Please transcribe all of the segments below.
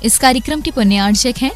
इस कार्यक्रम के पुण्यार्चक हैं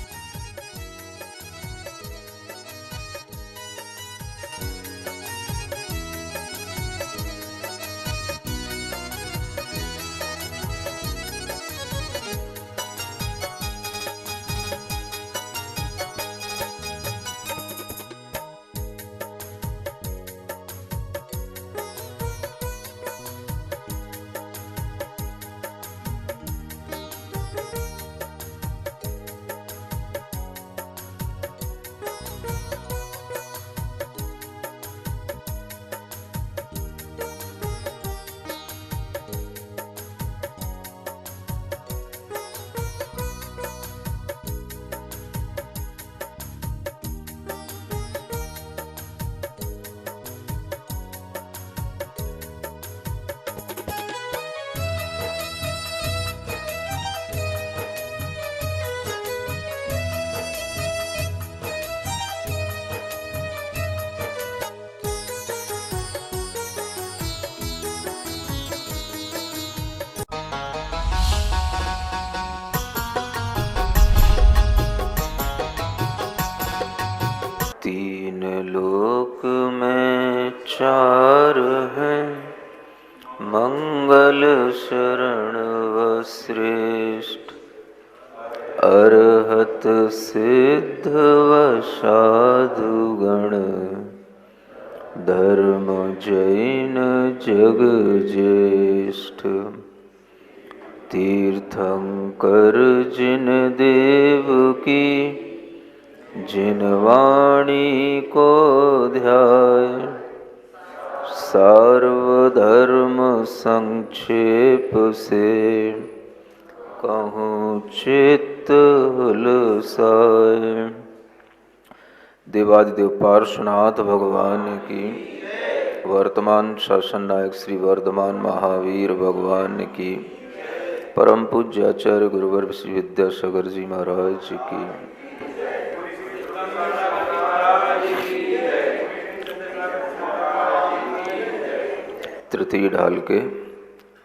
तीन लोक में चार हैं, मंगल शरण व श्रेष्ठ, अरहत सिद्ध व साधुगण, धर्म जैन जग ज्येष्ठ। तीर्थंकर जिन देव की, जिन वाणी को ध्याय, सार्वधर्म संक्षेप से कहूँ चित्त हुलसाए। देवादिदेव पार्श्वनाथ भगवान की, वर्तमान शासन नायक श्री वर्धमान महावीर भगवान की, परम पूज्य आचार्य गुरुवर श्री विद्यासागर जी महाराज की। तृतीय ढाल के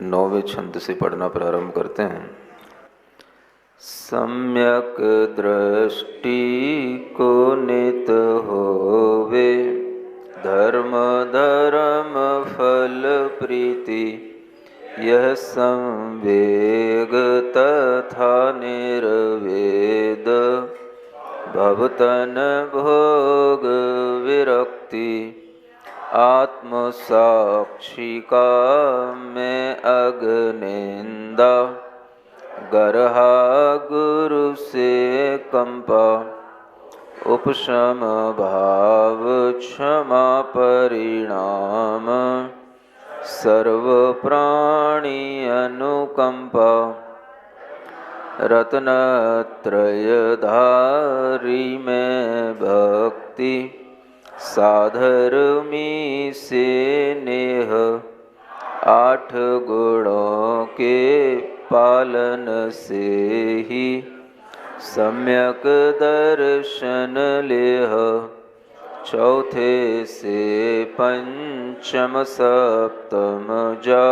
9वें छंद से पढ़ना प्रारंभ करते हैं। सम्यक दृष्टि को नित होवे, धर्म धर्म फल प्रीति, यह संवेग तथा निर्वेद, भवतन भोग विरक्ति, आत्म साक्षी का मैं अग्निंदा, गरहा गुरु से कंपा, उपशम भाव क्षमा परिणाम, सर्व प्राणी अनुकंपा, रत्नत्रय धारी में भक्ति, साधर्मी से नेह, 8 गुणों के पालन से ही, सम्यक दर्शन लेह, चौथे से पंचम सप्तम जा,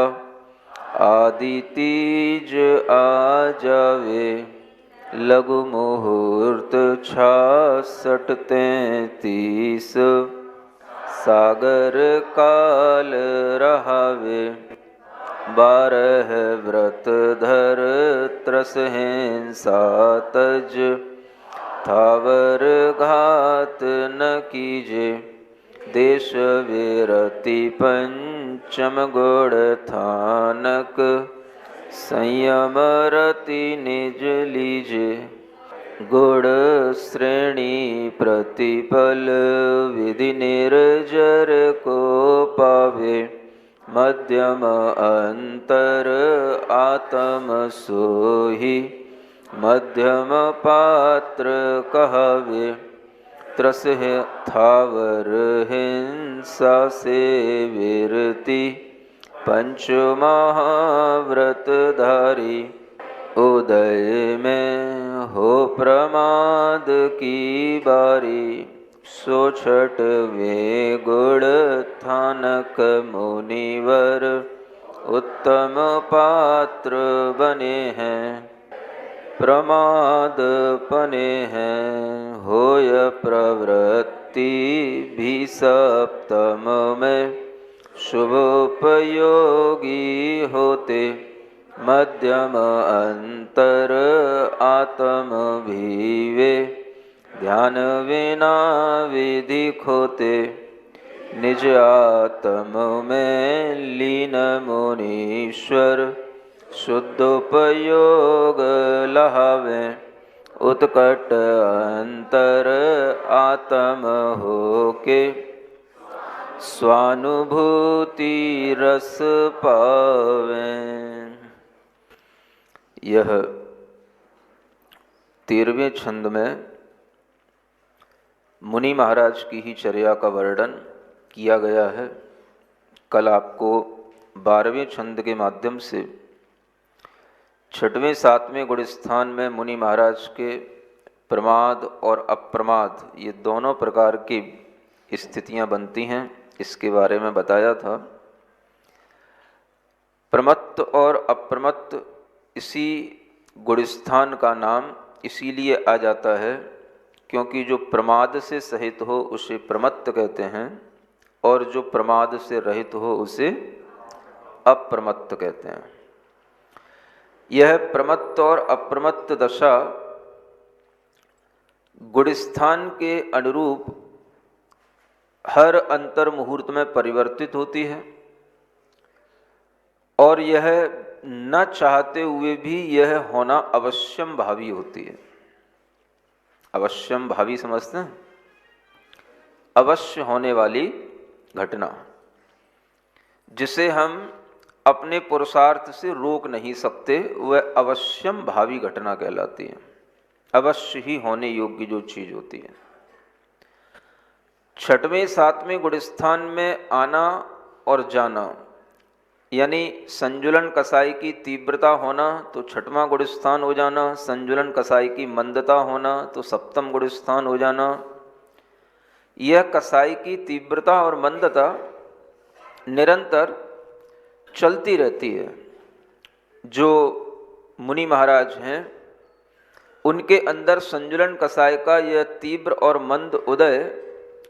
आदि तीज आ जावे, लघु मुहूर्त 66 33, सागर काल रहावे, 12 व्रत धर त्रस हिंसा तज, थावर घात न कीजे, देश विरति पंचम गुण थानक, संयम रति निज लीजे, गुण श्रेणी प्रतिपल, विधि निर्जर को पावे, मध्यम अंतर आत्म सोही, मध्यम पात्र कहवे, त्रस थावर हिंसा से विरति, पंच महाव्रत धारी, उदय में हो प्रमाद की बारी, 106वें गुण थानक मुनिवर, उत्तम पात्र बने हैं। प्रमाद पने हैं होय प्रवृत्ति भी सप्तम में शुभोपयोगी होते मध्यम अंतर आत्म भी वे ध्यान विना विधि खोते निज आत्म में लीन मुनीश्वर शुद्धोपयोग लहावे उत्कट अंतर आत्म होके स्वानुभूति रस पावे। यह 13वें छंद में मुनि महाराज की ही चर्या का वर्णन किया गया है। कल आपको 12वें छंद के माध्यम से 6वें 7वें गुणस्थान में मुनि महाराज के प्रमाद और अप्रमाद ये दोनों प्रकार की स्थितियां बनती हैं, इसके बारे में बताया था। प्रमत्त और अप्रमत्त इसी गुणस्थान का नाम इसीलिए आ जाता है क्योंकि जो प्रमाद से सहित हो उसे प्रमत्त कहते हैं और जो प्रमाद से रहित हो उसे अप्रमत्त कहते हैं। यह प्रमत्त और अप्रमत्त दशा गुणस्थान के अनुरूप हर अंतर मुहूर्त में परिवर्तित होती है और यह न चाहते हुए भी यह होना अवश्यम भावी होती है। अवश्यम भावी समझते हैं? अवश्य होने वाली घटना जिसे हम अपने पुरुषार्थ से रोक नहीं सकते, वह अवश्यम भावी घटना कहलाती है। अवश्य ही होने योग्य जो चीज होती है। 6वें 7वें गुणस्थान में आना और जाना यानी संजुलन कसाई की तीव्रता होना तो 6वां गुणस्थान हो जाना, संजुलन कसाई की मंदता होना तो 7वां गुणस्थान हो जाना। यह कसाई की तीव्रता और मंदता निरंतर चलती रहती है। जो मुनि महाराज हैं उनके अंदर संजुलन कसाय का यह तीव्र और मंद उदय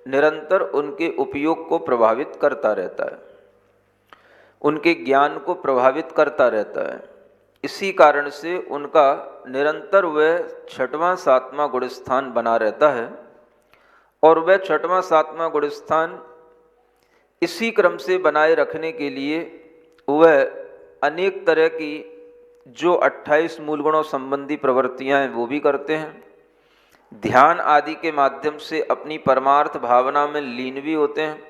निरंतर उनके उपयोग को प्रभावित करता रहता है, उनके ज्ञान को प्रभावित करता रहता है। इसी कारण से उनका निरंतर वह 6वां 7वां गुणस्थान बना रहता है और वह 6वां 7वां गुणस्थान इसी क्रम से बनाए रखने के लिए वह अनेक तरह की जो 28 मूल गुणों संबंधी प्रवृत्तियां हैं वो भी करते हैं। ध्यान आदि के माध्यम से अपनी परमार्थ भावना में लीन भी होते हैं,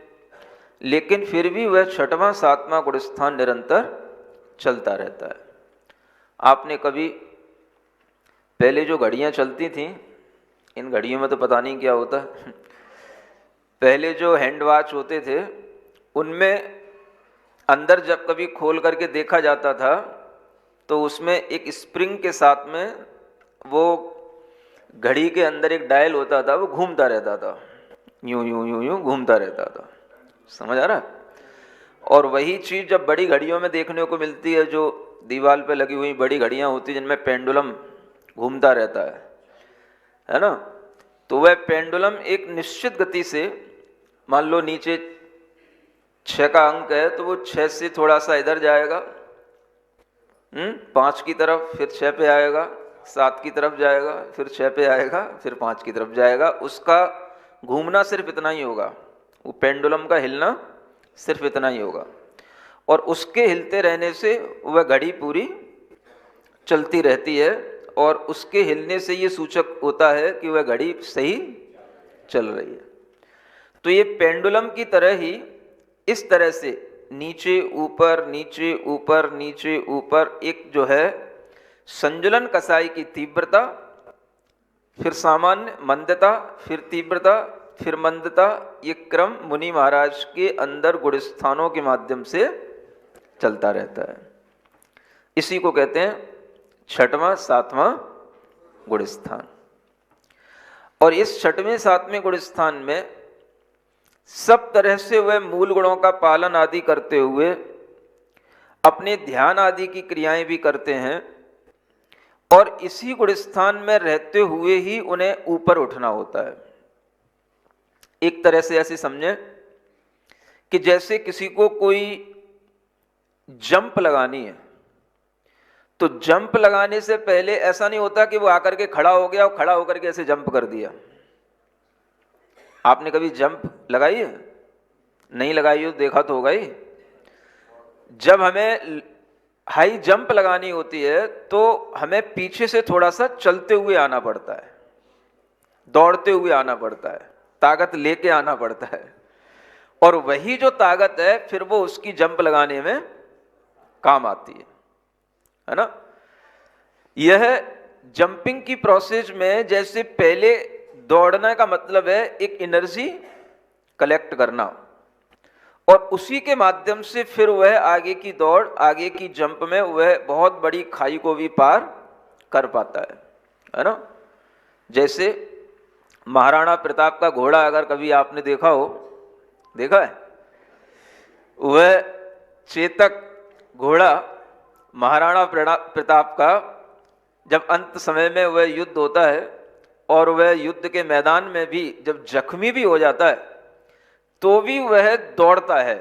लेकिन फिर भी वह 6वां 7वां गुणस्थान निरंतर चलता रहता है। आपने कभी पहले जो घड़ियां चलती थीं, इन घड़ियों में तो पता नहीं क्या होता पहले जो हैंड वॉच होते थे उनमें अंदर जब कभी खोल करके देखा जाता था तो उसमें एक स्प्रिंग के साथ में वो घड़ी के अंदर एक डायल होता था, वो घूमता रहता था, यूं यूं यूं यूं घूमता रहता था। समझ आ रहा? और वही चीज जब बड़ी घड़ियों में देखने को मिलती है, जो दीवार पे लगी हुई बड़ी घड़ियां होती हैं जिनमें पेंडुलम घूमता रहता है ना। तो वह पेंडुलम एक निश्चित गति से, मान लो नीचे 6 का अंक है तो वो 6 से थोड़ा सा इधर जाएगा, 5 की तरफ, फिर 6 पे आएगा, 7 की तरफ जाएगा, फिर 6 पे आएगा, फिर 5 की तरफ जाएगा। उसका घूमना सिर्फ इतना ही होगा, वो पेंडुलम का हिलना सिर्फ इतना ही होगा और उसके हिलते रहने से वह घड़ी पूरी चलती रहती है और उसके हिलने से ये सूचक होता है कि वह घड़ी सही चल रही है। तो ये पेंडुलम की तरह ही इस तरह से नीचे ऊपर नीचे ऊपर नीचे ऊपर एक जो है संजुलन कसाई की तीव्रता, फिर सामान्य मंदता, फिर तीव्रता, फिर मंदता, ये क्रम मुनि महाराज के अंदर गुणस्थानों के माध्यम से चलता रहता है। इसी को कहते हैं 6वां 7वां गुणस्थान। और इस 6वें 7वें गुणस्थान में सब तरह से वह मूल गुणों का पालन आदि करते हुए अपने ध्यान आदि की क्रियाएं भी करते हैं और इसी गुणस्थान में रहते हुए ही उन्हें ऊपर उठना होता है। एक तरह से ऐसे समझें कि जैसे किसी को कोई जंप लगानी है, तो जंप लगाने से पहले ऐसा नहीं होता कि वो आकर के खड़ा हो गया और खड़ा होकर के ऐसे जंप कर दिया। आपने कभी जंप लगाई है? नहीं लगाई हो, देखा तो होगा ही। जब हमें हाई जंप लगानी होती है तो हमें पीछे से थोड़ा सा चलते हुए आना पड़ता है, दौड़ते हुए आना पड़ता है, ताकत लेके आना पड़ता है, और वही जो ताकत है फिर वो उसकी जंप लगाने में काम आती है ना। यह जंपिंग की प्रोसेस में जैसे पहले दौड़ने का मतलब है एक एनर्जी कलेक्ट करना, और उसी के माध्यम से फिर वह आगे की दौड़, आगे की जंप में वह बहुत बड़ी खाई को भी पार कर पाता है ना। जैसे महाराणा प्रताप का घोड़ा अगर कभी आपने देखा हो, देखा है? वह चेतक घोड़ा महाराणा प्रताप का जब अंत समय में वह युद्ध होता है और वह युद्ध के मैदान में भी जब जख्मी भी हो जाता है तो भी वह दौड़ता है,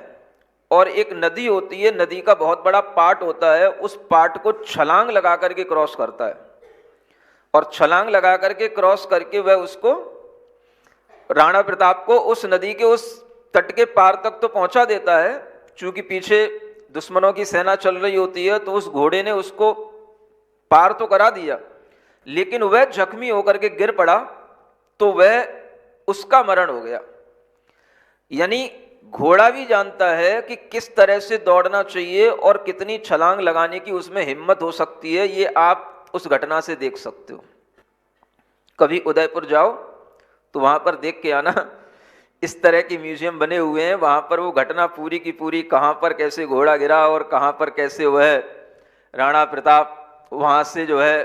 और एक नदी होती है, नदी का बहुत बड़ा पार्ट होता है, उस पार्ट को छलांग लगा करके क्रॉस करता है, और छलांग लगा करके क्रॉस करके वह उसको, राणा प्रताप को उस नदी के उस तट के पार तक तो पहुंचा देता है। चूंकि पीछे दुश्मनों की सेना चल रही होती है तो उस घोड़े ने उसको पार तो करा दिया, लेकिन वह जख्मी होकर के गिर पड़ा तो वह उसका मरण हो गया। यानी घोड़ा भी जानता है कि किस तरह से दौड़ना चाहिए और कितनी छलांग लगाने की उसमें हिम्मत हो सकती है। ये आप उस घटना से देख सकते हो। कभी उदयपुर जाओ तो वहां पर देख के आना, इस तरह की म्यूजियम बने हुए हैं, वहां पर वो घटना पूरी की पूरी, कहां पर कैसे घोड़ा गिरा और कहां पर कैसे वह राणा प्रताप वहां से जो है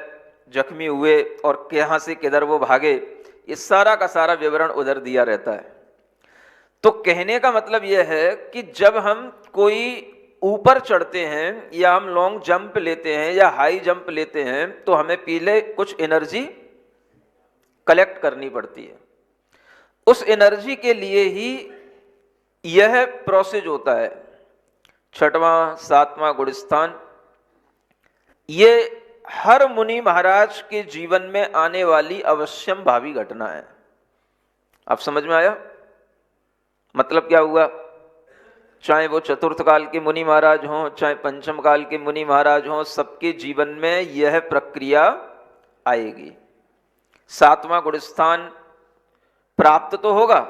जख्मी हुए और कहां से किधर वो भागे, ये सारा का सारा विवरण उधर दिया रहता है। तो कहने का मतलब यह है कि जब हम कोई ऊपर चढ़ते हैं या हम लॉन्ग जंप लेते हैं या हाई जंप लेते हैं तो हमें पहले कुछ एनर्जी कलेक्ट करनी पड़ती है। उस एनर्जी के लिए ही यह प्रोसेस होता है। छठवां सातवां गुणस्थान, ये हर मुनि महाराज के जीवन में आने वाली अवश्यम भावी घटना है। आप समझ में आया? मतलब क्या हुआ? चाहे वो चतुर्थ काल के मुनि महाराज हों, चाहे पंचम काल के मुनि महाराज हों, सबके जीवन में यह प्रक्रिया आएगी। सातवां गुणस्थान प्राप्त तो होगा।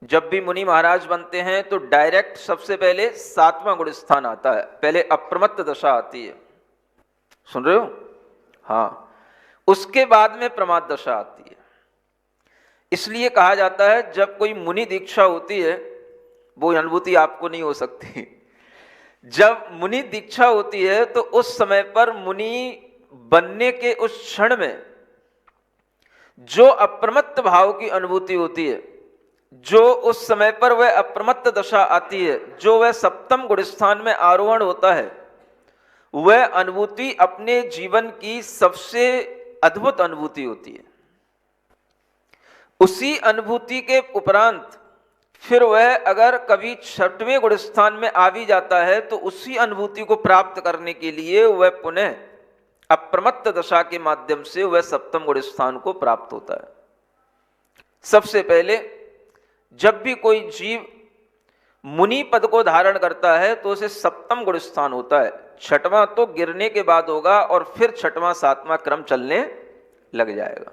जब भी मुनि महाराज बनते हैं तो डायरेक्ट सबसे पहले सातवां गुणस्थान आता है, पहले अप्रमत्त दशा आती है। सुन रहे हो? हाँ, उसके बाद में प्रमाद दशा आती है। इसलिए कहा जाता है जब कोई मुनि दीक्षा होती है, वो अनुभूति आपको नहीं हो सकती। जब मुनि दीक्षा होती है तो उस समय पर मुनि बनने के उस क्षण में जो अप्रमत्त भाव की अनुभूति होती है, जो उस समय पर वह अप्रमत्त दशा आती है, जो वह सप्तम गुणस्थान में आरोहण होता है, वह अनुभूति अपने जीवन की सबसे अद्भुत अनुभूति होती है। उसी अनुभूति के उपरांत फिर वह अगर कभी छठवें गुणस्थान में आ भी जाता है तो उसी अनुभूति को प्राप्त करने के लिए वह पुनः अप्रमत्त दशा के माध्यम से वह सप्तम गुणस्थान को प्राप्त होता है। सबसे पहले जब भी कोई जीव मुनि पद को धारण करता है तो उसे सप्तम गुणस्थान होता है। छठवां तो गिरने के बाद होगा और फिर छठवां सातवां क्रम चलने लग जाएगा।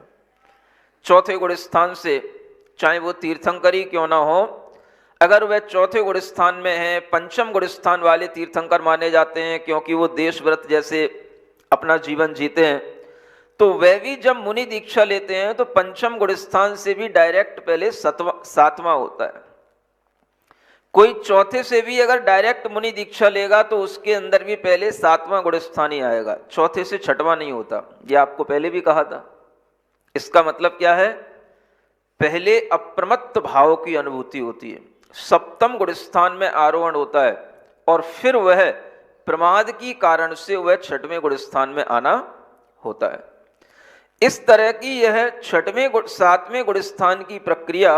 चौथे गुणस्थान से चाहे वो तीर्थंकरी क्यों ना हो, अगर वह चौथे गुणस्थान में है, पंचम गुणस्थान वाले तीर्थंकर माने जाते हैं क्योंकि वो देशव्रत जैसे अपना जीवन जीते हैं, तो वह भी जब मुनि दीक्षा लेते हैं तो पंचम गुणस्थान से भी डायरेक्ट पहले सातवां होता है। कोई चौथे से भी अगर डायरेक्ट मुनि दीक्षा लेगा तो उसके अंदर भी पहले सातवां गुणस्थान ही आएगा, चौथे से छठवां नहीं होता। ये आपको पहले भी कहा था। इसका मतलब क्या है? पहले अप्रमत्त भाव की अनुभूति होती है, सप्तम गुणस्थान में आरोहण होता है और फिर वह प्रमाद की कारण से वह छठवें गुणस्थान में आना होता है। इस तरह की यह छठवें सातवें गुणस्थान की प्रक्रिया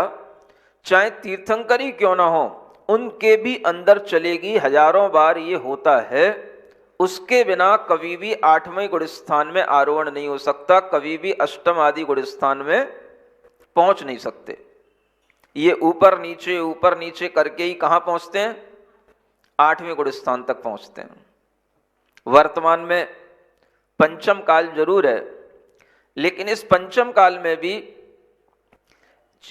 चाहे तीर्थंकर ही क्यों ना हो उनके भी अंदर चलेगी, हजारों बार ये होता है। उसके बिना कभी भी आठवें गुणस्थान में आरोहण नहीं हो सकता, कभी भी अष्टम आदि गुणस्थान में पहुंच नहीं सकते। ये ऊपर नीचे करके ही कहां पहुंचते हैं? आठवें गुणस्थान तक पहुंचते हैं। वर्तमान में पंचम काल जरूर है, लेकिन इस पंचम काल में भी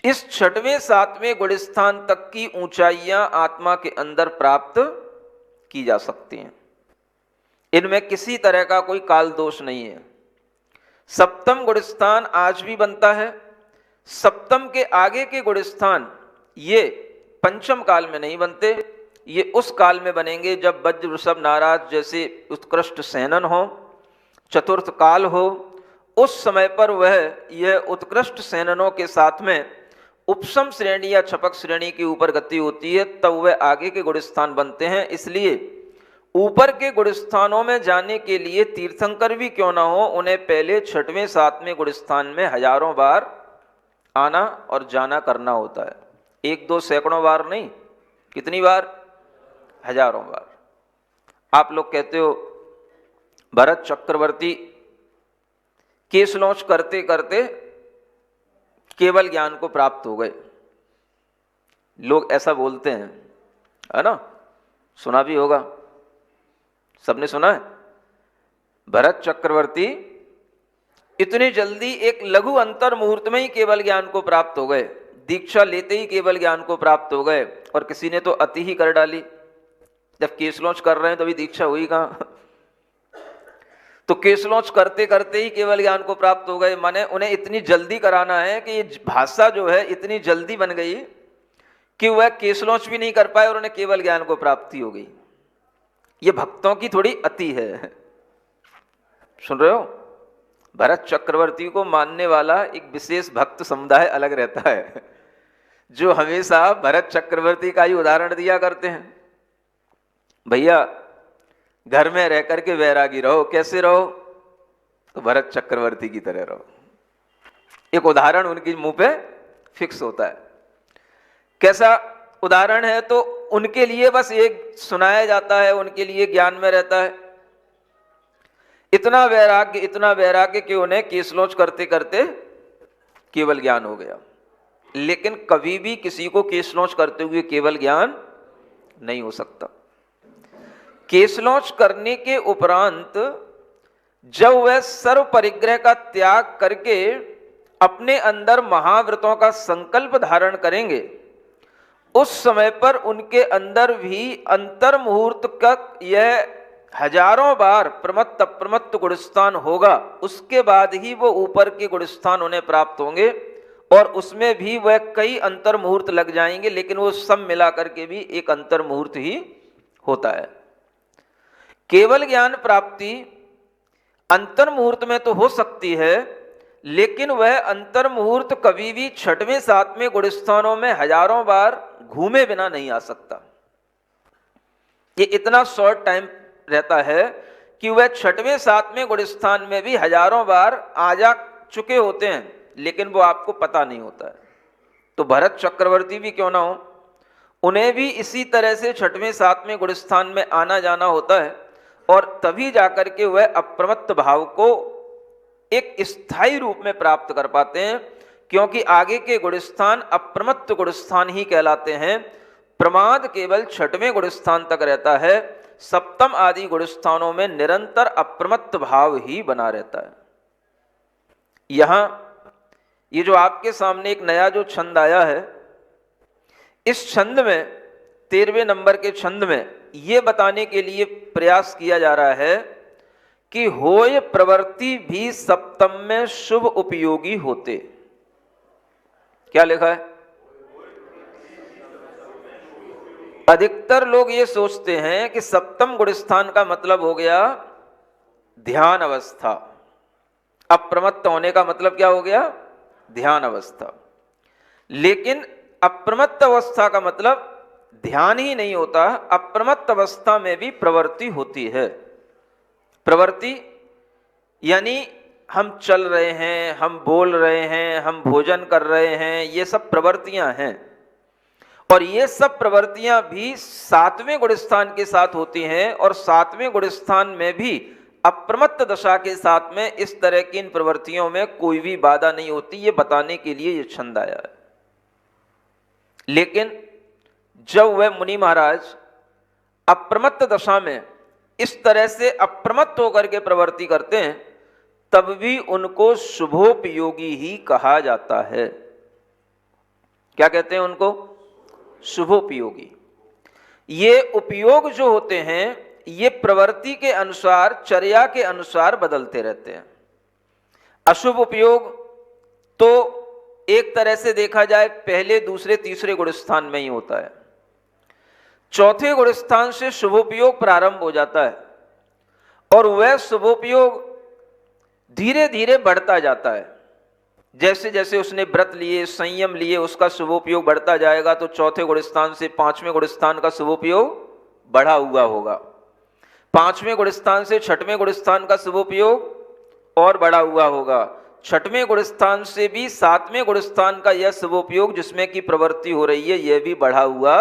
इस छठवें सातवें गुणस्थान तक की ऊंचाइयां आत्मा के अंदर प्राप्त की जा सकती हैं। इनमें किसी तरह का कोई काल दोष नहीं है। सप्तम गुणस्थान आज भी बनता है। सप्तम के आगे के गुणस्थान ये पंचम काल में नहीं बनते, ये उस काल में बनेंगे जब वज्र वृषभ नाराज जैसे उत्कृष्ट सेनन हो, चतुर्थ काल हो। उस समय पर वह यह उत्कृष्ट सेननों के साथ में उपसम श्रेणी या छपक श्रेणी के ऊपर गति होती है, तब वह आगे के गुणस्थान बनते हैं। इसलिए ऊपर के गुणस्थानों में जाने के लिए तीर्थंकर भी क्यों ना हो, उन्हें पहले छठवें सातवें गुणस्थान में हजारों बार आना और जाना करना होता है। एक दो सैकड़ों बार नहीं, कितनी बार? हजारों बार। आप लोग कहते हो भरत चक्रवर्ती केस लॉन्च करते करते केवल ज्ञान को प्राप्त हो गए। लोग ऐसा बोलते हैं, है ना? सुना भी होगा, सबने सुना है। भरत चक्रवर्ती इतनी जल्दी एक लघु अंतर मुहूर्त में ही केवल ज्ञान को प्राप्त हो गए, दीक्षा लेते ही केवल ज्ञान को प्राप्त हो गए। और किसी ने तो अति ही कर डाली, जब केस लॉन्च कर रहे हैं तो अभी दीक्षा हुई कहां? तो केस लॉन्च करते करते ही केवल ज्ञान को प्राप्त हो गए। माने उन्हें इतनी जल्दी कराना है कि ये भाषा जो है इतनी जल्दी बन गई कि वह केस लॉन्च भी नहीं कर पाए और उन्हें केवल ज्ञान को प्राप्ति हो गई। ये भक्तों की थोड़ी अति है। सुन रहे हो? भरत चक्रवर्ती को मानने वाला एक विशेष भक्त समुदाय अलग रहता है, जो हमेशा भरत चक्रवर्ती का ही उदाहरण दिया करते हैं। भैया घर में रह करके वैरागी रहो, कैसे रहो? तो भरत चक्रवर्ती की तरह रहो। एक उदाहरण उनकी मुंह पे फिक्स होता है। कैसा उदाहरण है? तो उनके लिए बस एक सुनाया जाता है, उनके लिए ज्ञान में रहता है। इतना वैराग्य कि उन्हें केस लॉन्च करते करते केवल ज्ञान हो गया। लेकिन कभी भी किसी को केस लॉन्च करते हुए केवल ज्ञान नहीं हो सकता। केस लॉन्च करने के उपरांत जब वह सर्व परिग्रह का त्याग करके अपने अंदर महाव्रतों का संकल्प धारण करेंगे, उस समय पर उनके अंदर भी अंतर मुहूर्त का यह हजारों बार प्रमत्त अप्रमत्त गुणस्थान होगा। उसके बाद ही वो ऊपर के गुणस्थान उन्हें प्राप्त होंगे, और उसमें भी वह कई अंतर मुहूर्त लग जाएंगे, लेकिन वो सब मिला करके भी एक अंतर मुहूर्त ही होता है। केवल ज्ञान प्राप्ति अंतर मुहूर्त में तो हो सकती है, लेकिन वह अंतर मुहूर्त कभी भी छठवें सातवें गुणस्थानों में हजारों बार घूमे बिना नहीं आ सकता। ये इतना शॉर्ट टाइम रहता है कि वह छठवें सातवें गुणस्थान में भी हजारों बार आ जा चुके होते हैं, लेकिन वो आपको पता नहीं होता है। तो भरत चक्रवर्ती भी क्यों ना हो, उन्हें भी इसी तरह से छठवें सातवें गुणस्थान में आना जाना होता है, और तभी जाकर के वह अप्रमत्त भाव को एक स्थायी रूप में प्राप्त कर पाते हैं, क्योंकि आगे के गुणस्थान अप्रमत्त गुणस्थान ही कहलाते हैं। प्रमाद केवल छठवें गुणस्थान तक रहता है, सप्तम आदि गुणस्थानों में निरंतर अप्रमत्त भाव ही बना रहता है। यहां ये जो आपके सामने एक नया जो छंद आया है, इस छंद में 13वें नंबर के छंद में ये बताने के लिए प्रयास किया जा रहा है कि होय प्रवृत्ति भी सप्तम में शुभ उपयोगी होते। क्या लिखा है? अधिकतर लोग ये सोचते हैं कि सप्तम गुणस्थान का मतलब हो गया ध्यान अवस्था, अप्रमत्त होने का मतलब क्या हो गया? ध्यान अवस्था। लेकिन अप्रमत्त अवस्था का मतलब ध्यान ही नहीं होता, अप्रमत्त अवस्था में भी प्रवृत्ति होती है। प्रवृत्ति यानी हम चल रहे हैं, हम बोल रहे हैं, हम भोजन कर रहे हैं, ये सब प्रवृत्तियां हैं। और ये सब प्रवृत्तियां भी सातवें गुणस्थान के साथ होती हैं, और सातवें गुणस्थान में भी अप्रमत्त दशा के साथ में इस तरह की इन प्रवृत्तियों में कोई भी बाधा नहीं होती। ये बताने के लिए ये छंद आया है। लेकिन जब वह मुनि महाराज अप्रमत्त दशा में इस तरह से अप्रमत्त होकर के प्रवृत्ति करते हैं, तब भी उनको शुभोपयोगी ही कहा जाता है। क्या कहते हैं उनको? शुभोपयोगी। ये उपयोग जो होते हैं ये प्रवृत्ति के अनुसार, चर्या के अनुसार बदलते रहते हैं। अशुभ उपयोग तो एक तरह से देखा जाए पहले, दूसरे, तीसरे गुणस्थान में ही होता है। चौथे गुणस्थान से शुभोपयोग प्रारंभ हो जाता है, और वह शुभोपयोग धीरे धीरे बढ़ता जाता है। जैसे जैसे उसने व्रत लिए, संयम लिए, उसका शुभोपयोग बढ़ता जाएगा, तो चौथे गुणस्थान से पांचवें गुणस्थान का शुभोपयोग बढ़ा हुआ होगा, पांचवें गुणस्थान से छठवें गुणस्थान का शुभोपयोग और बढ़ा हुआ होगा, छठवें गुणस्थान से भी सातवें गुणस्थान का यह शुभोपयोग जिसमें की प्रवृत्ति हो रही है यह भी बढ़ा हुआ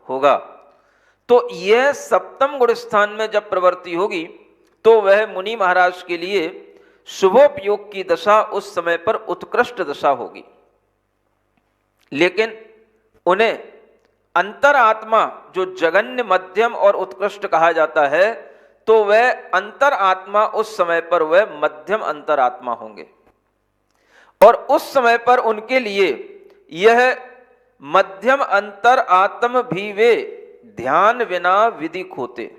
होगा। तो यह सप्तम गुणस्थान में जब प्रवृत्ति होगी तो वह मुनि महाराज के लिए शुभोपयोग की दशा उस समय पर उत्कृष्ट दशा होगी। लेकिन उन्हें अंतरात्मा जो जगन्य, मध्यम और उत्कृष्ट कहा जाता है, तो वह अंतरात्मा उस समय पर वह मध्यम अंतरात्मा होंगे, और उस समय पर उनके लिए यह मध्यम अंतरात्म भी वे ध्यान बिना विदिक होते।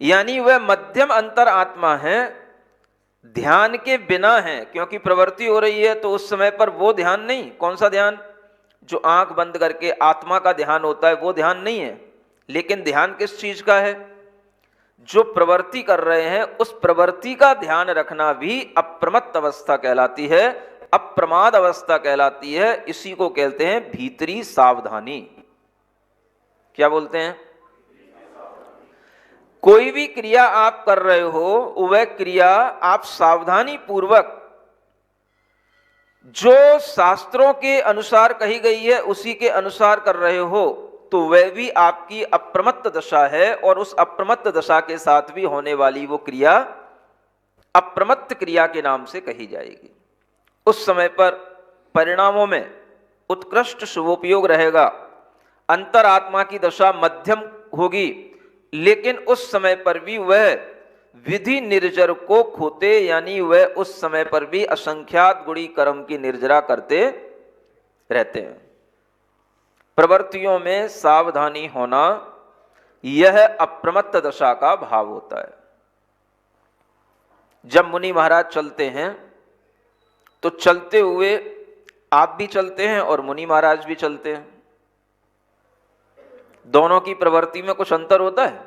यानी वह मध्यम अंतरात्मा है, ध्यान के बिना है, क्योंकि प्रवृत्ति हो रही है तो उस समय पर वो ध्यान नहीं। कौन सा ध्यान? जो आंख बंद करके आत्मा का ध्यान होता है वो ध्यान नहीं है। लेकिन ध्यान किस चीज का है? जो प्रवृत्ति कर रहे हैं उस प्रवृत्ति का ध्यान रखना भी अप्रमत्त अवस्था कहलाती है, अप्रमाद अवस्था कहलाती है। इसी को कहते हैं भीतरी सावधानी। क्या बोलते हैं? कोई भी क्रिया आप कर रहे हो, वह क्रिया आप सावधानी पूर्वक जो शास्त्रों के अनुसार कही गई है उसी के अनुसार कर रहे हो, तो वह भी आपकी अप्रमत्त दशा है, और उस अप्रमत्त दशा के साथ भी होने वाली वो क्रिया अप्रमत्त क्रिया के नाम से कही जाएगी। उस समय पर परिणामों में उत्कृष्ट शुभोपयोग रहेगा, अंतरात्मा की दशा मध्यम होगी, लेकिन उस समय पर भी वह विधि निर्जर को खोते, यानी वह उस समय पर भी असंख्यात गुणी कर्म की निर्जरा करते रहते हैं। प्रवृत्तियों में सावधानी होना यह अप्रमत्त दशा का भाव होता है। जब मुनि महाराज चलते हैं तो चलते हुए आप भी चलते हैं और मुनि महाराज भी चलते हैं। दोनों की प्रवृत्ति में कुछ अंतर होता है।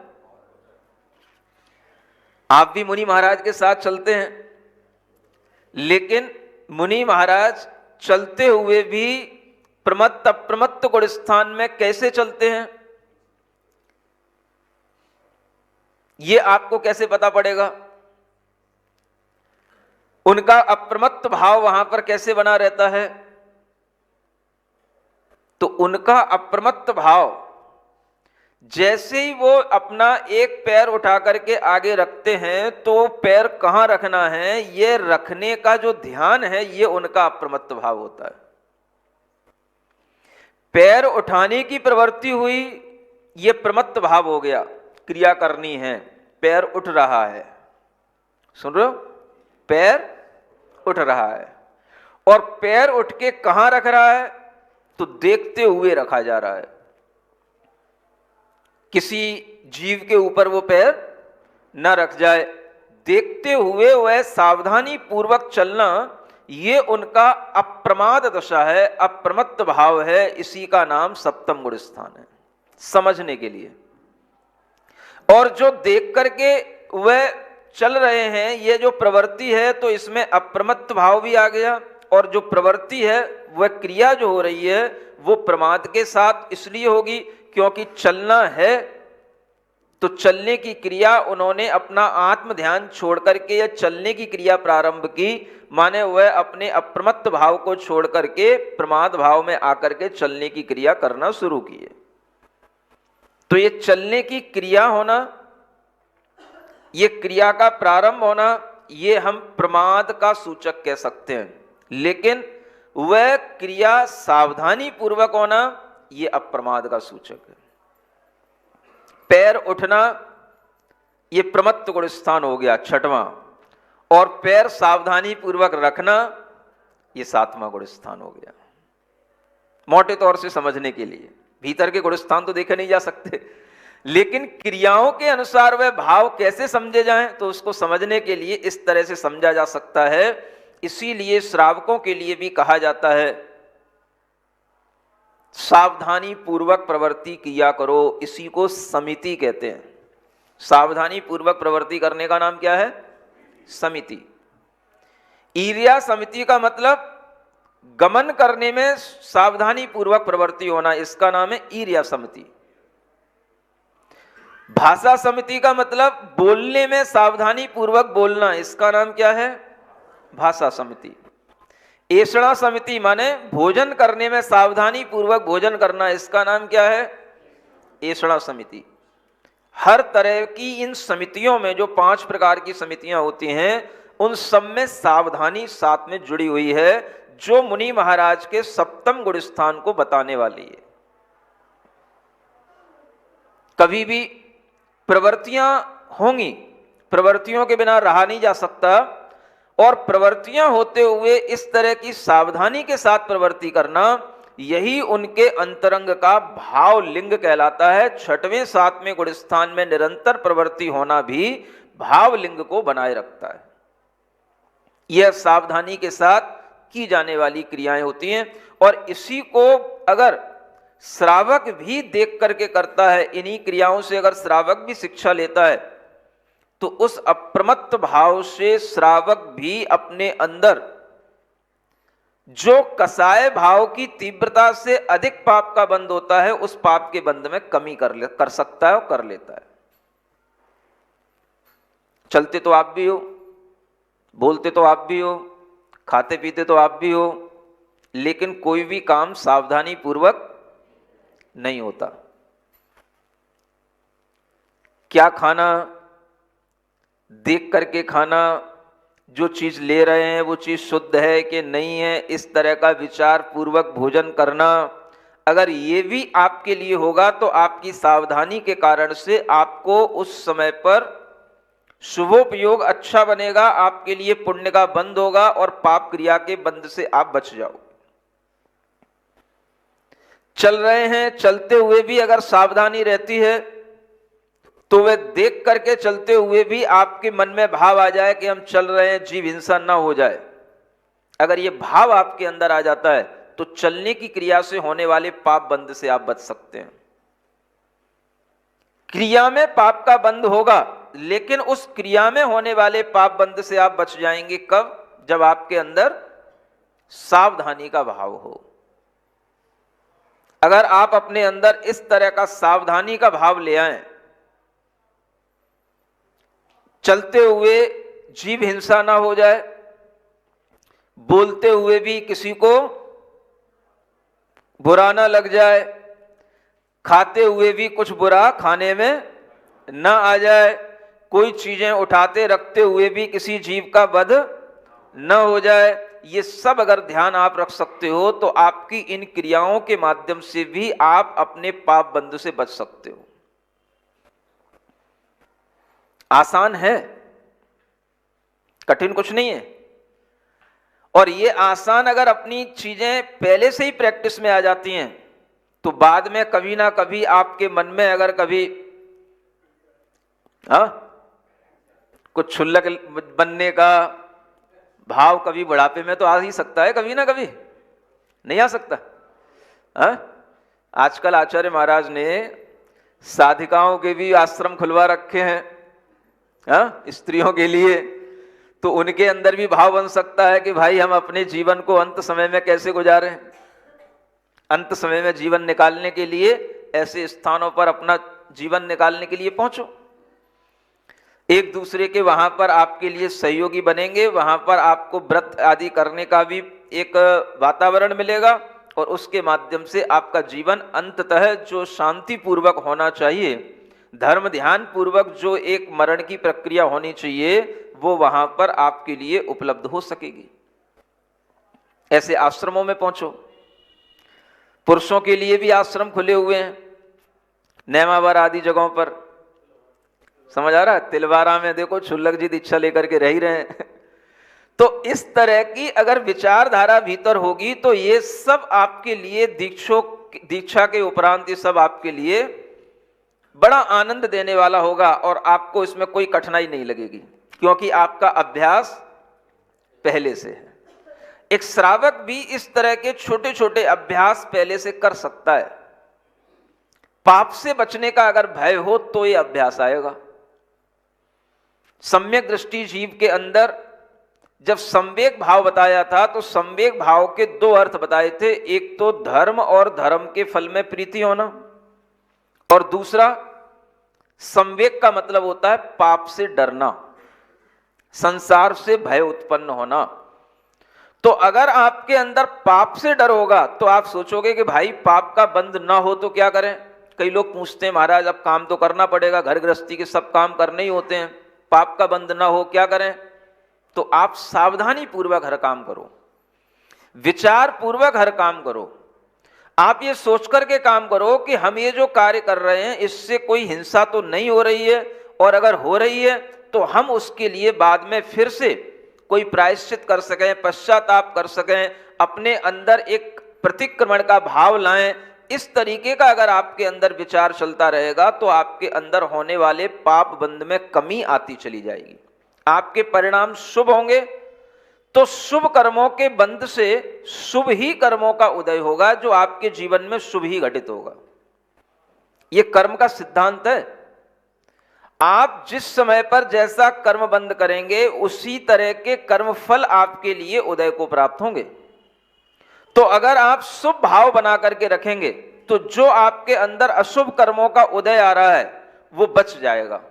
आप भी मुनि महाराज के साथ चलते हैं, लेकिन मुनि महाराज चलते हुए भी प्रमत्त अप्रमत्त गुणस्थान में कैसे चलते हैं, ये आपको कैसे पता पड़ेगा? उनका अप्रमत्त भाव वहां पर कैसे बना रहता है? तो उनका अप्रमत्त भाव जैसे ही वो अपना एक पैर उठा करके आगे रखते हैं तो पैर कहां रखना है, ये रखने का जो ध्यान है ये उनका अप्रमत्त भाव होता है। पैर उठाने की प्रवृत्ति हुई, ये प्रमत्त भाव हो गया, क्रिया करनी है, पैर उठ रहा है। सुन रहे हो? पैर उठ रहा है, और पैर उठ के कहां रख रहा है? तो देखते हुए रखा जा रहा है। किसी जीव के ऊपर वो पैर न रख जाए, देखते हुए वह सावधानी पूर्वक चलना, ये उनका अप्रमाद दशा है, अप्रमत्त भाव है। इसी का नाम सप्तम गुण स्थान है, समझने के लिए। और जो देख करके वह चल रहे हैं, ये जो प्रवृत्ति है, तो इसमें अप्रमत्त भाव भी आ गया, और जो प्रवृत्ति है वह क्रिया जो हो रही है वो प्रमाद के साथ इसलिए होगी क्योंकि चलना है, तो चलने की क्रिया उन्होंने अपना आत्म ध्यान छोड़ करके या चलने की क्रिया प्रारंभ की, माने वह अपने अप्रमत्त भाव को छोड़ करके प्रमाद भाव में आकर के चलने की क्रिया करना शुरू किए। तो ये चलने की क्रिया होना, ये क्रिया का प्रारंभ होना, ये हम प्रमाद का सूचक कह सकते हैं। लेकिन वह क्रिया सावधानी पूर्वक होना, ये अप्रमाद का सूचक है। पैर उठना, ये प्रमत्त गुण स्थान हो गया छठवां, और पैर सावधानी पूर्वक रखना, ये सातवां गुण स्थान हो गया। मोटे तौर से समझने के लिए, भीतर के गुण स्थान तो देखे नहीं जा सकते, लेकिन क्रियाओं के अनुसार वह भाव कैसे समझे जाएं, तो उसको समझने के लिए इस तरह से समझा जा सकता है। इसीलिए श्रावकों के लिए भी कहा जाता है सावधानी पूर्वक प्रवृत्ति किया करो, इसी को समिति कहते हैं। सावधानी पूर्वक प्रवृत्ति करने का नाम क्या है? समिति। ईर्या समिति का मतलब गमन करने में सावधानी पूर्वक प्रवृत्ति होना, इसका नाम है ईर्या समिति। भाषा समिति का मतलब बोलने में सावधानी पूर्वक बोलना, इसका नाम क्या है? भाषा समिति। ऐषणा समिति माने भोजन करने में सावधानी पूर्वक भोजन करना, इसका नाम क्या है? ऐषणा समिति। हर तरह की इन समितियों में जो 5 प्रकार की समितियां होती हैं, उन सब में सावधानी साथ में जुड़ी हुई है, जो मुनि महाराज के सप्तम गुण स्थान को बताने वाली है। कभी भी प्रवृत्तियां होंगी, प्रवृत्तियों के बिना रहा नहीं जा सकता, और प्रवृत्तियां होते हुए इस तरह की सावधानी के साथ प्रवृत्ति करना, यही उनके अंतरंग का भाव लिंग कहलाता है। 6वें 7वें गुण स्थान में निरंतर प्रवृत्ति होना भी भाव लिंग को बनाए रखता है। यह सावधानी के साथ की जाने वाली क्रियाएं होती हैं, और इसी को अगर श्रावक भी देख करके करता है, इन्हीं क्रियाओं से अगर श्रावक भी शिक्षा लेता है, तो उस अप्रमत्त भाव से श्रावक भी अपने अंदर जो कसाय भाव की तीव्रता से अधिक पाप का बंध होता है, उस पाप के बंध में कमी कर सकता है और कर लेता है। चलते तो आप भी हो, बोलते तो आप भी हो, खाते पीते तो आप भी हो, लेकिन कोई भी काम सावधानी पूर्वक नहीं होता। क्या खाना, देख करके खाना, जो चीज ले रहे हैं वो चीज शुद्ध है कि नहीं है, इस तरह का विचार पूर्वक भोजन करना, अगर ये भी आपके लिए होगा तो आपकी सावधानी के कारण से आपको उस समय पर शुभोपयोग अच्छा बनेगा, आपके लिए पुण्य का बंध होगा और पाप क्रिया के बंध से आप बच जाओ। चल रहे हैं, चलते हुए भी अगर सावधानी रहती है तो वह देख करके चलते हुए भी आपके मन में भाव आ जाए कि हम चल रहे हैं, जीव हिंसा ना हो जाए। अगर यह भाव आपके अंदर आ जाता है तो चलने की क्रिया से होने वाले पाप बंध से आप बच सकते हैं। क्रिया में पाप का बंध होगा, लेकिन उस क्रिया में होने वाले पाप बंध से आप बच जाएंगे कब? जब आपके अंदर सावधानी का भाव हो। अगर आप अपने अंदर इस तरह का सावधानी का भाव ले आए, चलते हुए जीव हिंसा ना हो जाए, बोलते हुए भी किसी को बुरा ना लग जाए, खाते हुए भी कुछ बुरा खाने में ना आ जाए, कोई चीजें उठाते रखते हुए भी किसी जीव का वध न हो जाए, ये सब अगर ध्यान आप रख सकते हो तो आपकी इन क्रियाओं के माध्यम से भी आप अपने पाप बंध से बच सकते हो। आसान है, कठिन कुछ नहीं है। और ये आसान अगर अपनी चीजें पहले से ही प्रैक्टिस में आ जाती हैं तो बाद में कभी ना कभी आपके मन में अगर कभी कुछ क्षुल्लक बनने का भाव कभी बुढ़ापे में तो आ ही सकता है, कभी ना कभी नहीं आ सकता। आजकल आचार्य महाराज ने साधिकाओं के भी आश्रम खुलवा रखे हैं स्त्रियों के लिए, तो उनके अंदर भी भाव बन सकता है कि भाई हम अपने जीवन को अंत समय में कैसे गुजारें, अंत समय में जीवन निकालने के लिए ऐसे स्थानों पर अपना जीवन निकालने के लिए पहुंचो। एक दूसरे के वहां पर आपके लिए सहयोगी बनेंगे, वहां पर आपको व्रत आदि करने का भी एक वातावरण मिलेगा और उसके माध्यम से आपका जीवन अंततः जो शांति पूर्वक होना चाहिए, धर्म ध्यान पूर्वक जो एक मरण की प्रक्रिया होनी चाहिए, वो वहां पर आपके लिए उपलब्ध हो सकेगी। ऐसे आश्रमों में पहुंचो। पुरुषों के लिए भी आश्रम खुले हुए हैं, नेमावर आदि जगहों पर, समझ आ रहा है। तिलवारा में देखो छुल्लक जी दीक्षा लेकर के रह ही रहे हैं। तो इस तरह की अगर विचारधारा भीतर होगी तो ये सब आपके लिए दीक्षा के उपरांत ये सब आपके लिए बड़ा आनंद देने वाला होगा और आपको इसमें कोई कठिनाई नहीं लगेगी, क्योंकि आपका अभ्यास पहले से है। एक श्रावक भी इस तरह के छोटे छोटे अभ्यास पहले से कर सकता है। पाप से बचने का अगर भय हो तो ये अभ्यास आएगा। सम्यक दृष्टि जीव के अंदर जब संवेग भाव बताया था तो संवेग भाव के दो अर्थ बताए थे, एक तो धर्म और धर्म के फल में प्रीति होना, और दूसरा संवेग का मतलब होता है पाप से डरना, संसार से भय उत्पन्न होना। तो अगर आपके अंदर पाप से डर होगा तो आप सोचोगे कि भाई पाप का बंध ना हो तो क्या करें। कई लोग पूछते हैं महाराज अब काम तो करना पड़ेगा, घर गृहस्थी के सब काम करने ही होते हैं, पाप का बंध ना हो क्या करें। तो आप सावधानी पूर्वक हर काम करो, विचार पूर्वक हर काम करो। आप ये सोच करके काम करो कि हम ये जो कार्य कर रहे हैं इससे कोई हिंसा तो नहीं हो रही है, और अगर हो रही है तो हम उसके लिए बाद में फिर से कोई प्रायश्चित कर सकें, पश्चाताप कर सकें, अपने अंदर एक प्रतिक्रमण का भाव लाएं। इस तरीके का अगर आपके अंदर विचार चलता रहेगा तो आपके अंदर होने वाले पाप बंध में कमी आती चली जाएगी, आपके परिणाम शुभ होंगे। तो शुभ कर्मों के बंध से शुभ ही कर्मों का उदय होगा, जो आपके जीवन में शुभ ही घटित होगा। यह कर्म का सिद्धांत है। आप जिस समय पर जैसा कर्म बंद करेंगे उसी तरह के कर्म फल आपके लिए उदय को प्राप्त होंगे। तो अगर आप शुभ भाव बना करके रखेंगे तो जो आपके अंदर अशुभ कर्मों का उदय आ रहा है वो बच जाएगा।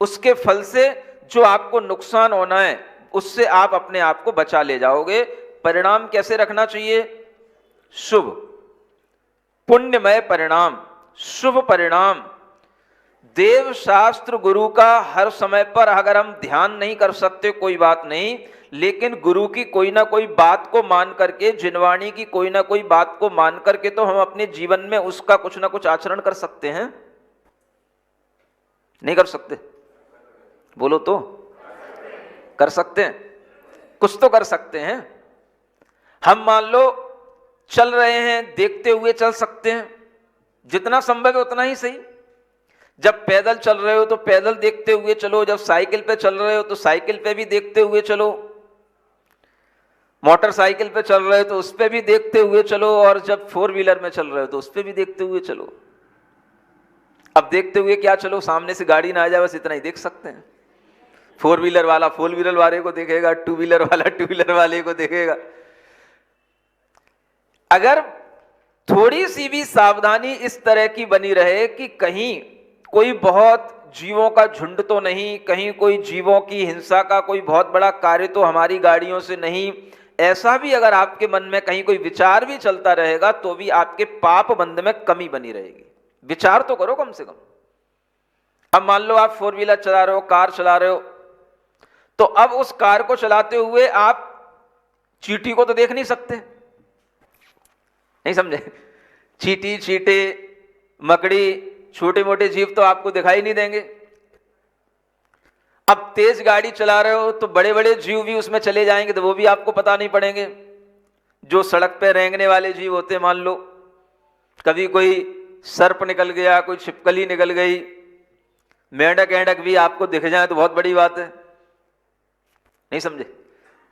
उसके फल से जो आपको नुकसान होना है उससे आप अपने आप को बचा ले जाओगे। परिणाम कैसे रखना चाहिए? शुभ, पुण्यमय परिणाम, शुभ परिणाम। देव शास्त्र गुरु का हर समय पर अगर हम ध्यान नहीं कर सकते कोई बात नहीं, लेकिन गुरु की कोई ना कोई बात को मान करके, जिनवाणी की कोई ना कोई बात को मान करके तो हम अपने जीवन में उसका कुछ ना कुछ आचरण कर सकते हैं। नहीं कर सकते? बोलो तो। कर सकते हैं, कुछ तो कर सकते हैं। हम मान लो चल रहे हैं, देखते हुए चल सकते हैं, जितना संभव है उतना ही सही। जब पैदल चल रहे हो तो पैदल देखते हुए चलो, जब साइकिल पे चल रहे हो तो साइकिल पे भी देखते हुए चलो, मोटरसाइकिल पे चल रहे हो तो उस पे भी देखते हुए चलो, और जब फोर व्हीलर में चल रहे हो तो उस पे भी देखते हुए चलो। अब देखते हुए क्या चलो, सामने से गाड़ी ना आ जाए बस इतना ही देख सकते हैं। फोर व्हीलर वाला फोर व्हीलर वाले को देखेगा, टू व्हीलर वाला टू व्हीलर वाले को देखेगा। अगर थोड़ी सी भी सावधानी इस तरह की बनी रहे कि कहीं कोई बहुत जीवों का झुंड तो नहीं, कहीं कोई जीवों की हिंसा का कोई बहुत बड़ा कार्य तो हमारी गाड़ियों से नहीं, ऐसा भी अगर आपके मन में कहीं कोई विचार भी चलता रहेगा तो भी आपके पाप बंध में कमी बनी रहेगी। विचार तो करो कम से कम। अब मान लो आप फोर व्हीलर चला रहे हो, कार चला रहे हो, तो अब उस कार को चलाते हुए आप चींटी को तो देख नहीं सकते, नहीं समझे? चींटी, चींटे, मकड़ी, छोटे मोटे जीव तो आपको दिखाई नहीं देंगे। अब तेज गाड़ी चला रहे हो तो बड़े बड़े जीव भी उसमें चले जाएंगे तो वो भी आपको पता नहीं पड़ेंगे। जो सड़क पे रेंगने वाले जीव होते हैं, मान लो कभी कोई सर्प निकल गया, कोई छिपकली निकल गई, मेंढक एंढक भी आपको दिख जाए तो बहुत बड़ी बात है, नहीं समझे?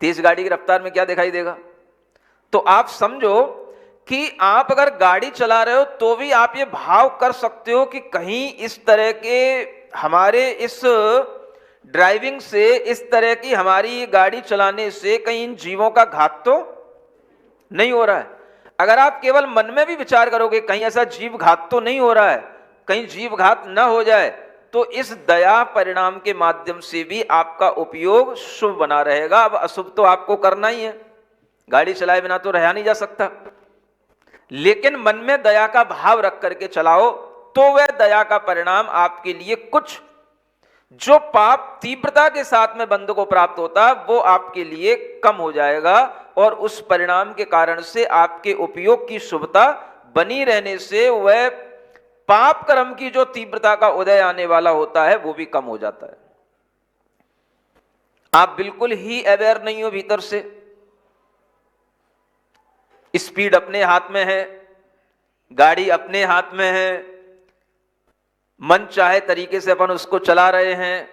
तेज गाड़ी की रफ्तार में क्या दिखाई देगा? तो आप समझो कि आप अगर गाड़ी चला रहे हो तो भी आप ये भाव कर सकते हो कि कहीं इस तरह के हमारे इस ड्राइविंग से, इस तरह की हमारी गाड़ी चलाने से कहीं इन जीवों का घात तो नहीं हो रहा है। अगर आप केवल मन में भी विचार करोगे कहीं ऐसा जीव घात तो नहीं हो रहा है, कहीं जीव घात न हो जाए, तो इस दया परिणाम के माध्यम से भी आपका उपयोग शुभ बना रहेगा। अब अशुभ तो आपको करना ही है, गाड़ी चलाए बिना तो रहा नहीं जा सकता, लेकिन मन में दया का भाव रख करके चलाओ तो वह दया का परिणाम आपके लिए कुछ जो पाप तीव्रता के साथ में बंद को प्राप्त होता वो आपके लिए कम हो जाएगा, और उस परिणाम के कारण से आपके उपयोग की शुभता बनी रहने से वह पाप कर्म की जो तीव्रता का उदय आने वाला होता है वो भी कम हो जाता है। आप बिल्कुल ही अवेयर नहीं हो भीतर से, स्पीड अपने हाथ में है, गाड़ी अपने हाथ में है, मन चाहे तरीके से अपन उसको चला रहे हैं,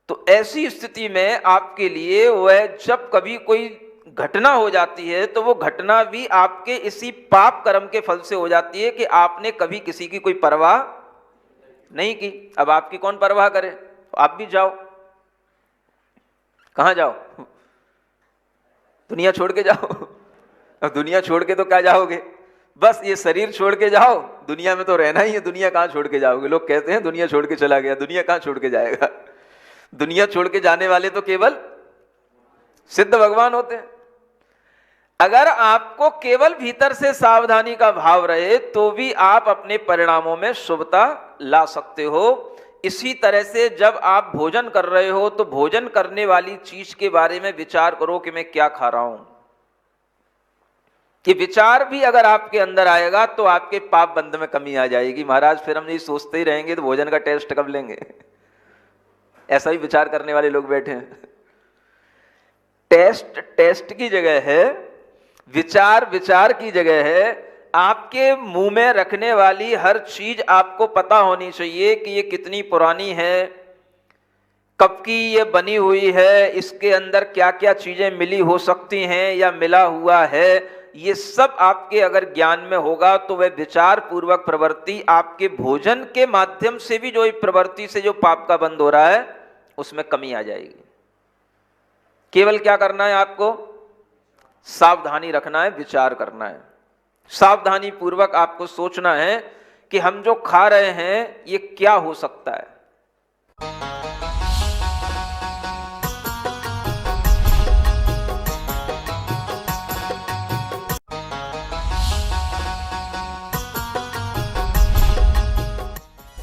तो ऐसी स्थिति में आपके लिए वह जब कभी कोई घटना हो जाती है तो वो घटना भी आपके इसी पाप कर्म के फल से हो जाती है कि आपने कभी किसी की कोई परवाह नहीं की। अब आपकी कौन परवाह करे, आप भी जाओ, कहां जाओ, दुनिया छोड़ के जाओ। अब दुनिया छोड़ के तो क्या जाओगे, बस ये शरीर छोड़ के जाओ, दुनिया में तो रहना ही है, दुनिया कहां छोड़ के जाओगे। लोग कहते हैं दुनिया छोड़ के चला गया, दुनिया कहां छोड़ के जाएगा। दुनिया छोड़ के जाने वाले तो केवल सिद्ध भगवान होते हैं। अगर आपको केवल भीतर से सावधानी का भाव रहे तो भी आप अपने परिणामों में शुभता ला सकते हो। इसी तरह से जब आप भोजन कर रहे हो तो भोजन करने वाली चीज के बारे में विचार करो कि मैं क्या खा रहा हूं। कि विचार भी अगर आपके अंदर आएगा तो आपके पाप बंध में कमी आ जाएगी। महाराज फिर हम ये सोचते ही रहेंगे तो भोजन का टेस्ट कब लेंगे, ऐसा ही विचार करने वाले लोग बैठे हैं। टेस्ट की जगह है, विचार की जगह है। आपके मुंह में रखने वाली हर चीज आपको पता होनी चाहिए कि ये कितनी पुरानी है, कब की ये बनी हुई है, इसके अंदर क्या क्या चीजें मिली हो सकती हैं या मिला हुआ है। ये सब आपके अगर ज्ञान में होगा तो वह विचार पूर्वक प्रवृत्ति आपके भोजन के माध्यम से भी जो प्रवृत्ति से जो पाप का बंध हो रहा है उसमें कमी आ जाएगी। केवल क्या करना है, आपको सावधानी रखना है, विचार करना है, सावधानी पूर्वक आपको सोचना है कि हम जो खा रहे हैं ये क्या हो सकता है।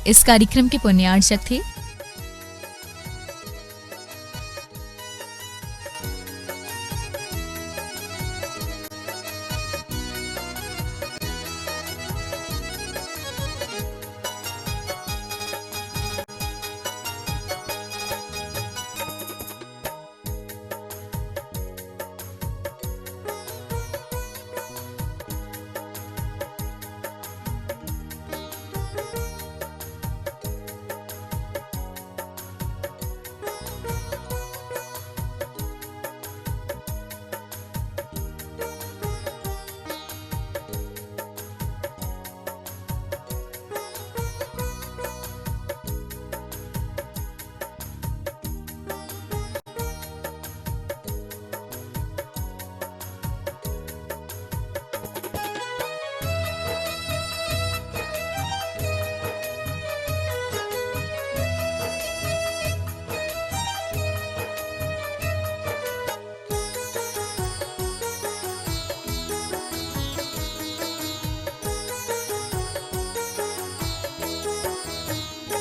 इस कार्यक्रम के पुण्यार्चक थे